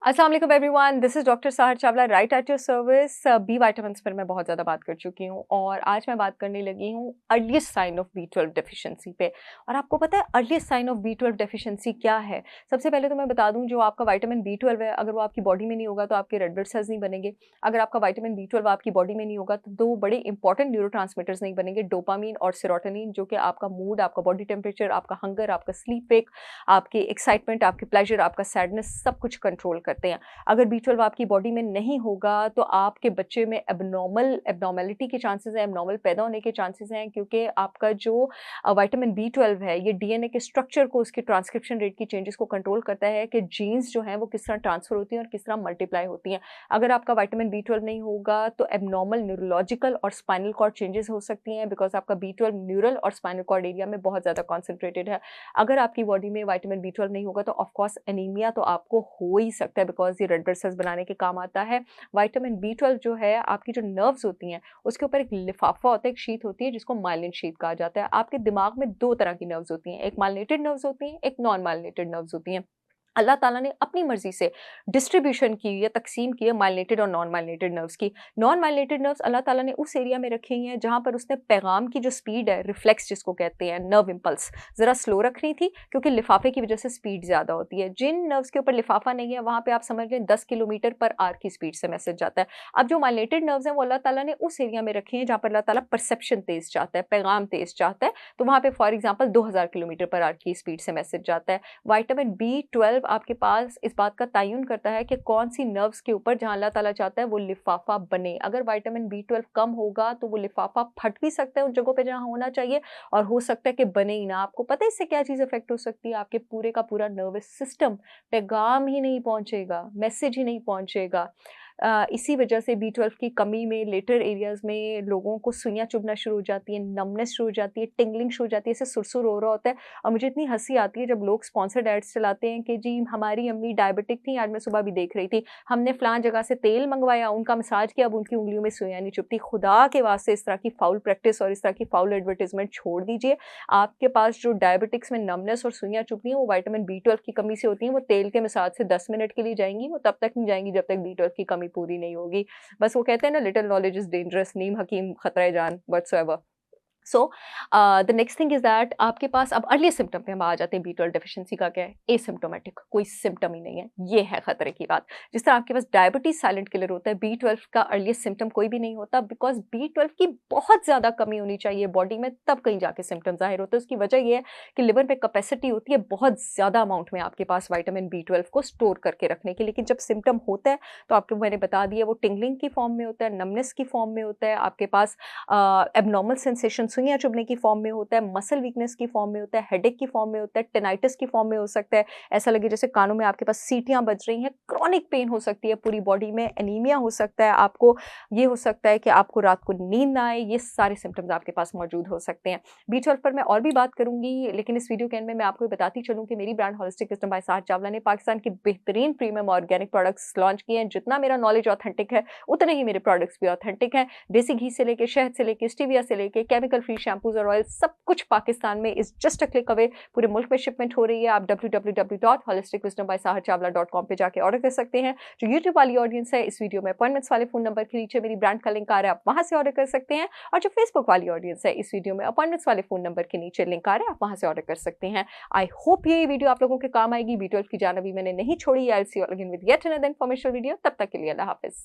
अस्सलाम वालेकुम everyone, this is doctor Sahar Chawla right at your service. B vitamins पर मैं बहुत ज़्यादा बात कर चुकी हूँ और आज मैं बात करने लगी हूँ earliest sign of B12 deficiency पे। और आपको पता है earliest sign of B12 deficiency क्या है? सबसे पहले तो मैं बता दूँ, जो आपका विटामिन B12 है, अगर वो आपकी बॉडी में नहीं होगा तो आपके रेड ब्लड सेल्स नहीं बनेंगे। अगर आपका विटामिन B12 आपकी बॉडी में नहीं होगा तो 2 बड़े इंपॉर्टेंट न्यूरोट्रांसमीटर्स नहीं बनेंगे, डोपामाइन और सेरोटोनिन, जो कि आपका मूड, आपका बॉडी टेम्परेचर, आपका हंगर, आपका स्लीप वेक, आपकी एक्साइटमेंट, आपकी प्लेजर, आपका सैडनेस, सब कुछ कंट्रोल करते हैं। अगर B12 आपकी बॉडी में नहीं होगा तो आपके बच्चे में एब्नॉर्मैलिटी के चांसेस हैं, एब्नॉर्मल पैदा होने के चांसेस हैं, क्योंकि आपका जो विटामिन B12 है, ये डीएनए के स्ट्रक्चर को, उसके ट्रांसक्रिप्शन रेट की चेंजेस को कंट्रोल करता है कि जीन्स जो हैं वो किस तरह ट्रांसफर होती हैं और किस तरह मल्टीप्लाई होती हैं। अगर आपका विटामिन B12 नहीं होगा तो एब्नॉर्मल न्यूरोलॉजिकल और स्पाइनल कॉर्ड चेंजेस हो सकती हैं, बिकॉज़ आपका B12 न्यूरल और स्पाइनल कॉर्ड एरिया में बहुत ज़्यादा कॉन्सन्ट्रेटेड है। अगर आपकी बॉडी में विटामिन B12 नहीं होगा तो ऑफ कोर्स एनीमिया तो आपको हो ही सकता है, बिकॉज़ ये रेड ब्लड सेल्स बनाने के काम आता है। विटामिन B12 जो है, आपकी जो नर्व्स होती हैं, उसके ऊपर एक लिफाफा होता है, एक शीट होती है जिसको मायलिन शीट कहा जाता है। आपके दिमाग में 2 तरह की नर्व्स होती हैं, एक मायलिनेटेड नर्व्स होती हैं, एक नॉन मायलिनेटेड नर्व्स होती हैं। अल्लाह ताला ने अपनी मर्ज़ी से डिस्ट्रीब्यूशन की या तक़सीम की है मायलिनेटेड और नॉन मायलिनेटेड नर्व्स की। नॉन मायलिनेटेड नर्व्स अल्लाह ताला ने उस एरिया में रखी हैं जहाँ पर उसने पैगाम की जो स्पीड है, रिफ्लेक्स जिसको कहते हैं, नर्व इम्पल्स, ज़रा स्लो रखनी थी, क्योंकि लिफाफे की वजह से स्पीड ज़्यादा होती है। जिन नर्व्स के ऊपर लिफाफा नहीं है, वहाँ पे आप समझ लें 10 किलोमीटर पर आवर की स्पीड से मैसेज जाता है। अब जो मायलिनेटेड नर्व्स हैं, वो अल्लाह ताला ने उस एरिया में रखे हैं जहाँ पर अल्लाह ताला परसेप्शन तेज़ चाहता है, पैगाम तेज़ चाहता है, तो वहाँ पे for example 2000 kilometre per hour की स्पीड से मैसेज जाता है। विटामिन B12 आपके पास इस बात का तयन करता है कि कौन-सी नर्व्स के ऊपर, जहाँ अल्लाह ताला चाहता है, वो लिफाफा बने। अगर विटामिन B12 कम होगा तो वो लिफाफा फट भी सकता है उन जगहों पे जहाँ होना चाहिए, और हो सकता है कि बने ही ना। आपको पता है इससे क्या चीज़ इफ़ेक्ट हो सकती है? आपके पूरे का पूरा नर्वस सिस्टम, पैगाम ही नहीं पहुँचेगा, मैसेज ही नहीं पहुँचेगा। इसी वजह से B12 की कमी में लेटर एरियाज़ में लोगों को सुइयाँ चुभना शुरू हो जाती हैं, नमनेस शुरू हो जाती है, टिंगलिंग शुरू हो जाती है, ऐसे सुर-सुर हो रहा होता है। और मुझे इतनी हँसी आती है जब लोग स्पॉन्सर्ड एड्स चलाते हैं कि जी हमारी अम्मी डायबिटिक थी, आज मैं सुबह भी देख रही थी, हमने फलाँ जगह से तेल मँगवाया, उनका मसाज किया, अब उनकी उँगलियों में सुइयाँ नहीं चुभती। खुदा के वास्ते इस तरह की फाउल प्रैक्टिस और इस तरह की फाउल एडवर्टाइज़मेंट छोड़ दीजिए। आपके पास जो डायबिटिक्स में नमनेस और सुइयाँ चुभती हैं, वो विटामिन B12 की कमी से होती हैं। वो तेल के मसाज से 10 मिनट के लिए जाएँगी, वो तब तक नहीं जाएँगी जब तक B12 की कमी पूरी नहीं होगी। बस वो कहते हैं ना, लिटिल नॉलेज इज़ डेंजरस, नीम हकीम खतरा जान whatsoever. So the next thing is that आपके पास अब अर्ली सिम्पटम पे हम आ जाते हैं। B12 डेफिशिएंसी का क्या है? एसिम्प्टोमेटिक, कोई सिम्पटम ही नहीं है, ये है खतरे की बात। जिस तरह आपके पास डायबिटीज़ साइलेंट किलर होता है, B12 का अर्लीस्ट सिम्पटम कोई भी नहीं होता, बिकॉज़ B12 की बहुत ज़्यादा कमी होनी चाहिए बॉडी में, तब कहीं जाके सिम्पटम ज़ाहिर होते हैं। उसकी वजह ये है कि लिवर में कैपेसिटी होती है बहुत ज़्यादा अमाउंट में आपके पास विटामिन B12 को स्टोर करके रखने की। लेकिन जब सिम्पटम होता है तो आपको मैंने बता दिया, वो टिंगलिंग की फॉर्म में होता है, नमनेस की फॉर्म में होता है, आपके पास एब्नॉर्मल सेंसेशन, सुइयाँ चुभने की फॉर्म में होता है, मसल वीकनेस की फॉर्म में होता है, हेडेक की फॉर्म में होता है, टिनाइटिस की फॉर्म में हो सकता है, ऐसा लगे जैसे कानों में आपके पास सीटियाँ बज रही हैं, क्रॉनिक पेन हो सकती है पूरी बॉडी में, एनीमिया हो सकता है आपको, ये हो सकता है कि आपको रात को नींद ना आए, ये सारे सिम्पटम्स आपके पास मौजूद हो सकते हैं। B12 पर मैं और भी बात करूँगी, लेकिन इस वीडियो के एंड में मैं आपको ये बताती चलूँ कि मेरी brand holistic wisdom by Sahar Chawla ने पाकिस्तान के बेहतरीन प्रीमियम ऑर्गेनिक प्रोडक्ट्स लॉन्च किए हैं। जितना मेरा नॉलेज ऑथेंटिक है, उतने ही मेरे प्रोडक्ट्स भी ऑथेंटिक हैं। देसी घी से लेके, शहद से लेके, स्टीविया से लेके, केमिकल फ्री शैम्पूज़ और ऑयल, सब कुछ पाकिस्तान में is just a click away. पूरे मुल्क में शिपमेंट हो रही है। आप www.holisticwisdombysaharchavla.com पे जाके ऑर्डर कर सकते हैं। जो यूट्यूब वाली ऑडियंस है, इस वीडियो में अपॉइंटमेंट्स वाले फ़ोन नंबर के नीचे मेरी ब्रांड का लिंक आ रहा है, आप वहाँ से ऑर्डर कर सकते हैं। और जो फेसबुक वाली ऑडियंस है, इस वीडियो में अपॉइंटमेंट्स वाले फ़ोन नंबर के नीचे लिंक आ रहा है, आप वहाँ से ऑर्डर कर सकते हैं। आई होप ये वीडियो आप लोगों के काम आएगी। B12 की जान अभी मैंने नहीं छोड़ी। I will see you again with yet another informative video. तब तक के लिए अल्लाह हाफ़िज़।